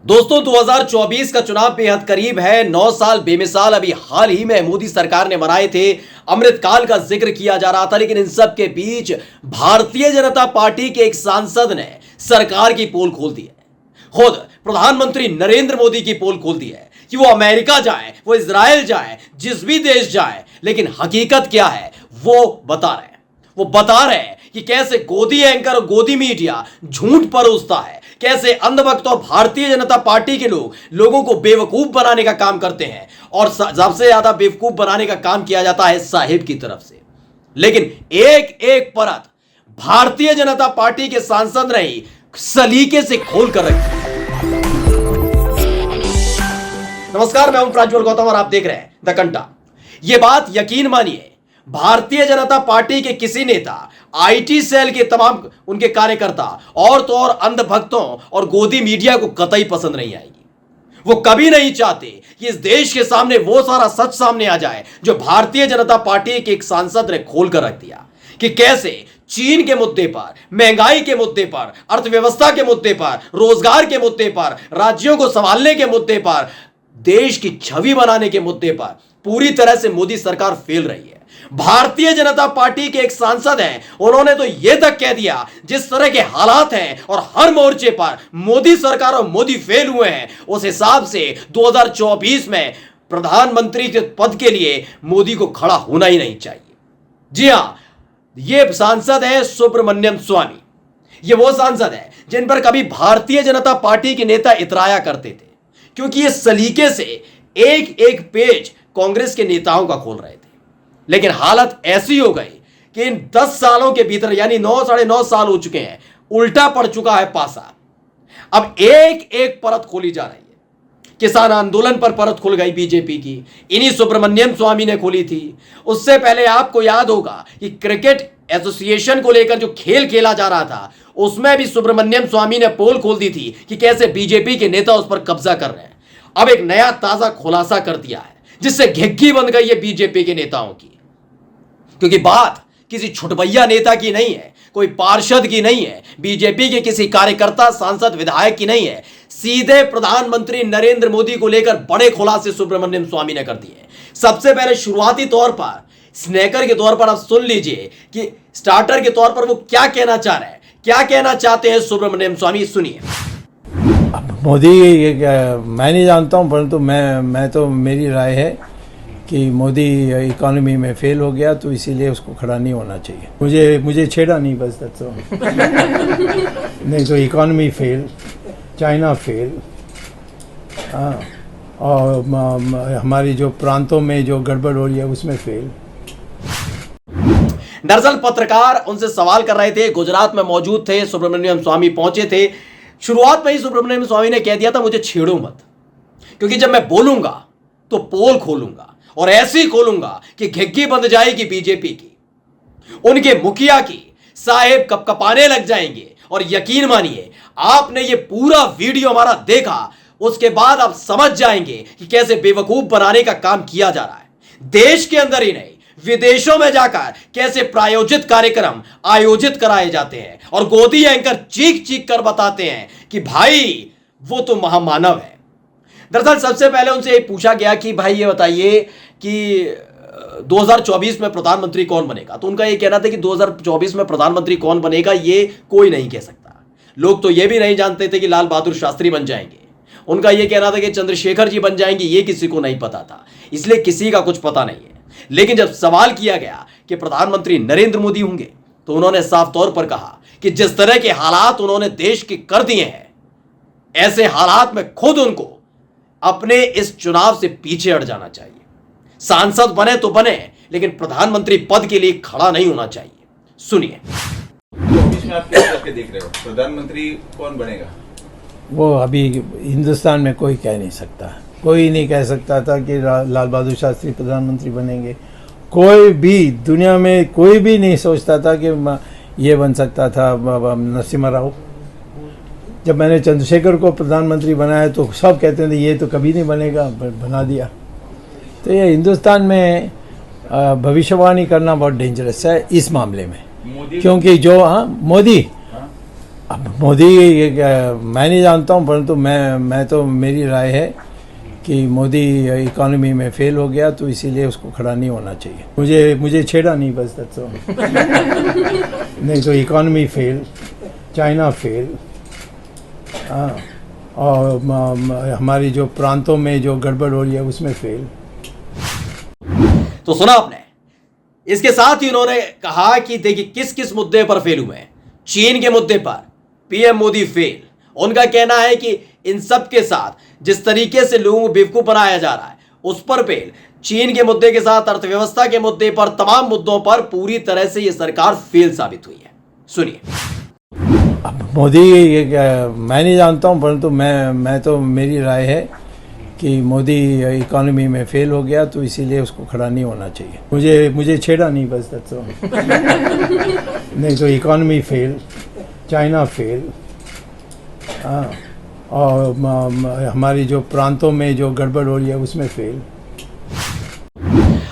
दोस्तों 2024 का चुनाव बेहद करीब है। 9 साल बेमिसाल अभी हाल ही में मोदी सरकार ने बनाए थे। अमृत काल का जिक्र किया जा रहा था, लेकिन इन सब के बीच भारतीय जनता पार्टी के एक सांसद ने सरकार की पोल खोल दी है। खुद प्रधानमंत्री नरेंद्र मोदी की पोल खोल दी है कि वो अमेरिका जाए, वो इजराइल जाए, जिस भी देश जाए, लेकिन हकीकत क्या है वो बता रहे हैं। वो बता रहे हैं कि कैसे गोदी एंकर और गोदी मीडिया झूठ परोसता है, कैसे अंधभक्त और भारतीय जनता पार्टी के लोग लोगों को बेवकूफ बनाने का काम करते हैं, और सबसे ज्यादा बेवकूफ बनाने का काम किया जाता है साहिब की तरफ से। लेकिन एक एक परत भारतीय जनता पार्टी के सांसद ने ही सलीके से खोल कर रखी। नमस्कार, मैं हूं प्राज्वल गौतम और आप देख रहे हैं द कंटा। यह बात यकीन मानिए, भारतीय जनता पार्टी के किसी नेता, आईटी सेल के तमाम उनके कार्यकर्ता और तो और अंधभक्तों और गोदी मीडिया को कतई पसंद नहीं आएगी। वो कभी नहीं चाहते कि इस देश के सामने वो सारा सच सामने आ जाए जो भारतीय जनता पार्टी के एक सांसद ने खोल कर रख दिया कि कैसे चीन के मुद्दे पर, महंगाई के मुद्दे पर, अर्थव्यवस्था के मुद्दे पर, रोजगार के मुद्दे पर, राज्यों को संभालने के मुद्दे पर, देश की छवि बनाने के मुद्दे पर पूरी तरह से मोदी सरकार फेल रही है। भारतीय जनता पार्टी के एक सांसद हैं, उन्होंने तो यह तक कह दिया जिस तरह के हालात हैं और हर मोर्चे पर मोदी सरकार और मोदी फेल हुए हैं, उस हिसाब से 2024 में प्रधानमंत्री के पद के लिए मोदी को खड़ा होना ही नहीं चाहिए। जी हां, यह सांसद है सुब्रमण्यम स्वामी। ये वो सांसद है जिन पर कभी भारतीय जनता पार्टी के नेता इतराया करते थे, क्योंकि ये सलीके से एक एक पेज कांग्रेस के नेताओं का खोल रहे थे। लेकिन हालत ऐसी हो गई कि इन 10 सालों के भीतर, यानी 9 साढ़े 9 साल हो चुके हैं, उल्टा पड़ चुका है पासा। अब एक एक परत खोली जा रही है। किसान आंदोलन पर परत खुल गई बीजेपी की, इन्हीं सुब्रमण्यम स्वामी ने खोली थी। उससे पहले आपको याद होगा कि क्रिकेट एसोसिएशन को लेकर जो खेल खेला जा रहा था, उसमें भी सुब्रमण्यम स्वामी ने पोल खोल दी थी कि कैसे बीजेपी के नेता उस पर कब्जा कर रहे हैं। अब एक नया ताजा खुलासा कर दिया है, जिससे घिग्गी बन गई है बीजेपी के नेताओं की। क्योंकि बात किसी छुटभैया नेता की नहीं है, कोई पार्षद की नहीं है, बीजेपी के किसी कार्यकर्ता, सांसद, विधायक की नहीं है, सीधे प्रधानमंत्री नरेंद्र मोदी को लेकर बड़े खुलासे सुब्रमण्यम स्वामी ने कर दिए। सबसे पहले शुरुआती तौर पर, स्नैकर के तौर पर आप सुन लीजिए कि स्टार्टर के तौर पर वो क्या कहना चाह रहे हैं, क्या कहना चाहते हैं सुब्रमण्यम स्वामी, सुनिए। मोदी मैं नहीं जानता हूं, परंतु मैं तो मेरी राय है कि मोदी इकोनॉमी में फेल हो गया, तो इसीलिए उसको खड़ा नहीं होना चाहिए। मुझे छेड़ा नहीं, बस तो नहीं तो इकोनॉमी फेल, चाइना फेल, और हमारी जो प्रांतों में जो गड़बड़ हो रही है उसमें फेल। दरअसल पत्रकार उनसे सवाल कर रहे थे, गुजरात में मौजूद थे, सुब्रमण्यम स्वामी पहुंचे थे। शुरुआत में ही सुब्रमण्यम स्वामी ने कह दिया था, मुझे छेड़ो मत, क्योंकि जब मैं बोलूंगा तो पोल खोलूंगा और ऐसी खोलूंगा कि घिग्गी बंध जाएगी बीजेपी की, उनके मुखिया की, साहेब कपकपाने लग जाएंगे। और यकीन मानिए, आपने ये पूरा वीडियो हमारा देखा, उसके बाद आप समझ जाएंगे कि कैसे बेवकूफ बनाने का काम किया जा रहा है। देश के अंदर ही नहीं, विदेशों में जाकर कैसे प्रायोजित कार्यक्रम आयोजित कराए जाते हैं और गोदी एंकर चीख चीख कर बताते हैं कि भाई वो तो महामानव है। दरअसल सबसे पहले उनसे ये पूछा गया कि भाई ये बताइए कि 2024 में प्रधानमंत्री कौन बनेगा, तो उनका ये कहना था कि 2024 में प्रधानमंत्री कौन बनेगा ये कोई नहीं कह सकता। लोग तो ये भी नहीं जानते थे कि लाल बहादुर शास्त्री बन जाएंगे। उनका ये कहना था कि चंद्रशेखर जी बन जाएंगे, ये किसी को नहीं पता था, इसलिए किसी का कुछ पता नहीं है। लेकिन जब सवाल किया गया कि प्रधानमंत्री नरेंद्र मोदी होंगे, तो उन्होंने साफ तौर पर कहा कि जिस तरह के हालात उन्होंने देश के कर दिए हैं, ऐसे हालात में खुद उनको अपने इस चुनाव से पीछे हट जाना चाहिए। सांसद बने तो बने, लेकिन प्रधानमंत्री पद के लिए खड़ा नहीं होना चाहिए। सुनिए। आप क्या करके देख रहे हो, प्रधानमंत्री कौन बनेगा? वो अभी हिंदुस्तान में कोई कह नहीं सकता, कोई नहीं कह सकता था कि लाल बहादुर शास्त्री प्रधानमंत्री बनेंगे। कोई भी दुनिया में कोई भी नहीं सोचता था कि ये बन सकता था नरसिम्हा राव। जब मैंने चंद्रशेखर को प्रधानमंत्री बनाया तो सब कहते थे ये तो कभी नहीं बनेगा, बना दिया। तो ये हिंदुस्तान में भविष्यवाणी करना बहुत डेंजरस है इस मामले में, क्योंकि जो मोदी अब मोदी मैं नहीं जानता हूँ, परंतु मैं तो मेरी राय है कि मोदी इकोनॉमी में फेल हो गया, तो इसीलिए उसको खड़ा नहीं होना चाहिए। मुझे छेड़ा नहीं, बस दैट्स ऑल। नहीं तो इकोनॉमी फेल, चाइना फेल, हाँ, और हमारी जो प्रांतों में जो गड़बड़ हो रही है उसमें फेल। तो सुना आपने। इसके साथ ही उन्होंने कहा कि देखिए किस किस मुद्दे पर फेल हुए हैं। चीन के मुद्दे पर पीएम मोदी फेल। उनका कहना है कि इन सब के साथ जिस तरीके से लोगों को बेवकूफ बनाया जा रहा है उस पर फेल। चीन के मुद्दे के साथ अर्थव्यवस्था के मुद्दे पर, तमाम मुद्दों पर पूरी तरह से यह सरकार फेल साबित हुई है। सुनिए। अब मोदी मैं नहीं जानता हूँ, परंतु मैं तो मेरी राय है कि मोदी इकोनॉमी में फेल हो गया, तो इसीलिए उसको खड़ा नहीं होना चाहिए। मुझे छेड़ा नहीं, बस दैट्स ऑल। नहीं तो इकोनॉमी फेल, चाइना फेल, हाँ, और हमारी जो प्रांतों में जो गड़बड़ हो रही है उसमें फेल।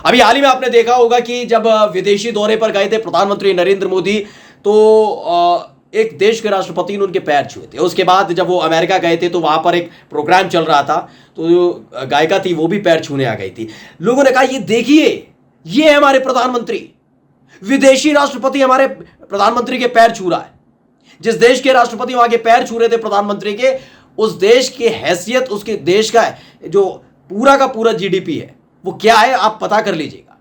अभी हाल ही में आपने देखा होगा कि जब विदेशी दौरे पर गए थे प्रधानमंत्री नरेंद्र मोदी, तो एक देश के राष्ट्रपति ने उनके पैर छुए थे। उसके बाद जब वो अमेरिका गए थे तो वहां पर एक प्रोग्राम चल रहा था, तो जो गायिका थी वो भी पैर छूने आ गई थी। लोगों ने कहा ये देखिए, ये है हमारे प्रधानमंत्री, विदेशी राष्ट्रपति हमारे प्रधानमंत्री के पैर छू रहा है। जिस देश के राष्ट्रपति वहां के पैर छू रहे थे प्रधानमंत्री के, उस देश की हैसियत, उसके देश का जो पूरा का पूरा जीडीपी है वो क्या है आप पता कर लीजिएगा।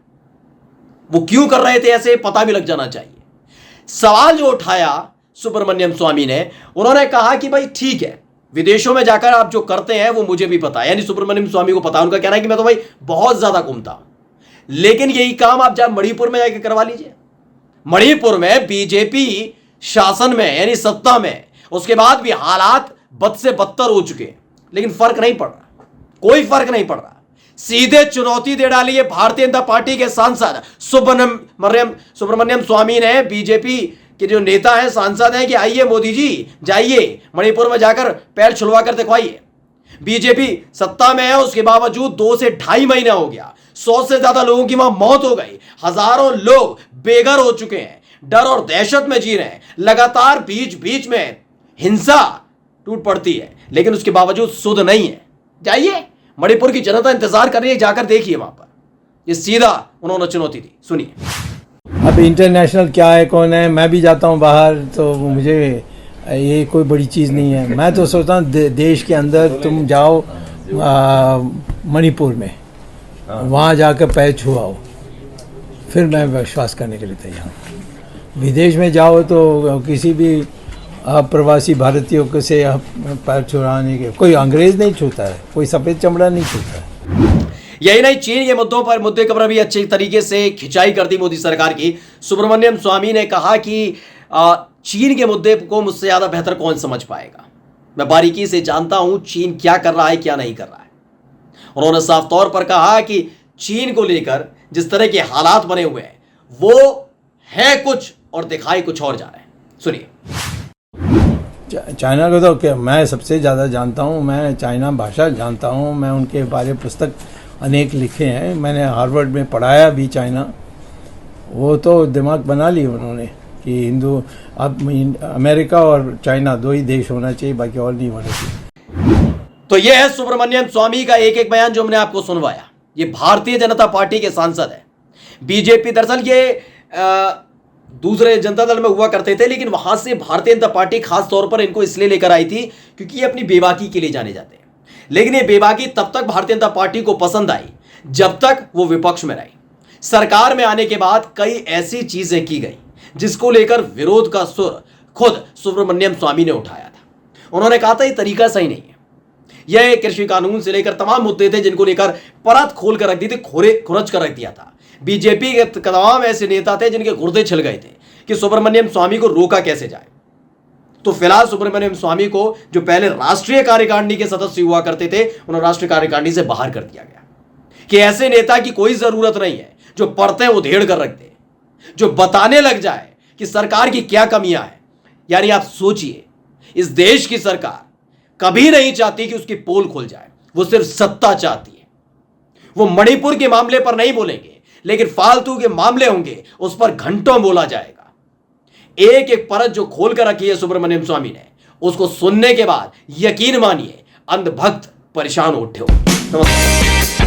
वो क्यों कर रहे थे ऐसे, पता भी लग जाना चाहिए। सवाल जो उठाया सुब्रमण्यम स्वामी ने, उन्होंने कहा कि भाई ठीक है, विदेशों में जाकर आप जो करते हैं वो मुझे भी पता है। यानी सुब्रमण्यम स्वामी को पता है। उनका कहना है कि मैं तो भाई बहुत ज्यादा घूमता हूं, लेकिन यही काम आप जब मणिपुर में जाकर करवा लीजिए। मणिपुर में बीजेपी शासन में, यानी सत्ता में, उसके बाद भी हालात बद से बदतर हो चुके हैं, लेकिन फर्क नहीं पड़ रहा, कोई फर्क नहीं पड़ रहा। सीधे चुनौती दे डाली है भारतीय जनता पार्टी के सांसद सुब्रमण्यम स्वामी ने, बीजेपी के जो नेता हैं, सांसद हैं, कि आइए मोदी जी, जाइए मणिपुर में जाकर पैर छुलवा कर दिखवाइए। बीजेपी सत्ता में है, उसके बावजूद 2 से ढाई महीना हो गया, 100 से ज्यादा लोगों की वहां मौत हो गई, हजारों लोग बेघर हो चुके हैं, डर और दहशत में जी रहे हैं, लगातार बीच बीच में हिंसा टूट पड़ती है, लेकिन उसके बावजूद सुध नहीं है। जाइए, मणिपुर की जनता इंतजार कर रही है, जाकर देखिए वहां पर। ये सीधा उन्होंने चुनौती दी। सुनिए। अब इंटरनेशनल क्या है, कौन है, मैं भी जाता हूँ बाहर, तो मुझे ये कोई बड़ी चीज़ नहीं है। मैं तो सोचता हूँ देश के अंदर तुम जाओ, मणिपुर में, वहाँ जाकर पैर छुआओ, फिर मैं विश्वास करने के लिए तैयार हूँ। विदेश में जाओ तो किसी भी प्रवासी भारतीयों को से पैर छुड़ाने के, कोई अंग्रेज नहीं छूता है, कोई सफ़ेद चमड़ा नहीं छूता है। यही नहीं, चीन के मुद्दे पर भी अच्छे तरीके से खिंचाई कर दी मोदी सरकार की। सुब्रमण्यम स्वामी ने कहा कि चीन के मुद्दे को मुझसे ज्यादा बेहतर कौन समझ पाएगा। मैं बारीकी से जानता हूं चीन क्या कर रहा है, क्या नहीं कर रहा है। उन्होंने साफ तौर पर कहा कि चीन को लेकर जिस तरह के हालात बने हुए हैं वो है कुछ और दिखाई कुछ और जा रहे हैं। सुनिए। चाइना को तो क्या मैं सबसे ज़्यादा जानता हूँ, मैं चाइना भाषा जानता हूँ, मैं उनके बारे में पुस्तक अनेक लिखे हैं, मैंने हार्वर्ड में पढ़ाया भी चाइना। वो तो दिमाग बना ली उन्होंने कि हिंदू, अब अमेरिका और चाइना 2 ही देश होना चाहिए, बाकी और नहीं होना चाहिए। तो ये है सुब्रमण्यम स्वामी का एक एक बयान जो हमने आपको सुनवाया। ये भारतीय जनता पार्टी के सांसद है। बीजेपी, दरअसल ये दूसरे जनता दल में हुआ करते थे, लेकिन वहां से भारतीय जनता पार्टी खास तौर पर इनको इसलिए लेकर आई थी क्योंकि ये अपनी बेबाकी के लिए जाने जाते हैं। लेकिन ये बेबाकी तब तक भारतीय जनता पार्टी को पसंद आई जब तक वो विपक्ष में रही। सरकार में आने के बाद कई ऐसी चीजें की गई जिसको लेकर विरोध का सुर खुद सुब्रमण्यम स्वामी ने उठाया था। उन्होंने कहा था ये तरीका सही नहीं है। यह कृषि कानून से लेकर तमाम मुद्दे थे जिनको लेकर परत खोल कर रख दी थी, खुरच कर रख दिया था। बीजेपी के तमाम ऐसे नेता थे जिनके गुर्दे छिल गए थे कि सुब्रमण्यम स्वामी को रोका कैसे जाए। तो फिलहाल सुब्रमण्यम स्वामी को, जो पहले राष्ट्रीय कार्यकारिणी के सदस्य हुआ करते थे, उन्हें राष्ट्रीय कार्यकारिणी से बाहर कर दिया गया कि ऐसे नेता की कोई जरूरत नहीं है जो पढ़ते हैं उधेड़ कर रख दे, जो बताने लग जाए कि सरकार की क्या कमियां हैं। यानी आप सोचिए, इस देश की सरकार कभी नहीं चाहती कि उसकी पोल खुल जाए, वो सिर्फ सत्ता चाहती है। वो मणिपुर के मामले पर नहीं बोलेंगे, लेकिन फालतू के मामले होंगे उस पर घंटों बोला जाएगा। एक एक परत जो खोल कर रखी है सुब्रमण्यम स्वामी ने, उसको सुनने के बाद यकीन मानिए अंधभक्त परेशान हो उठे हो। नमस्कार।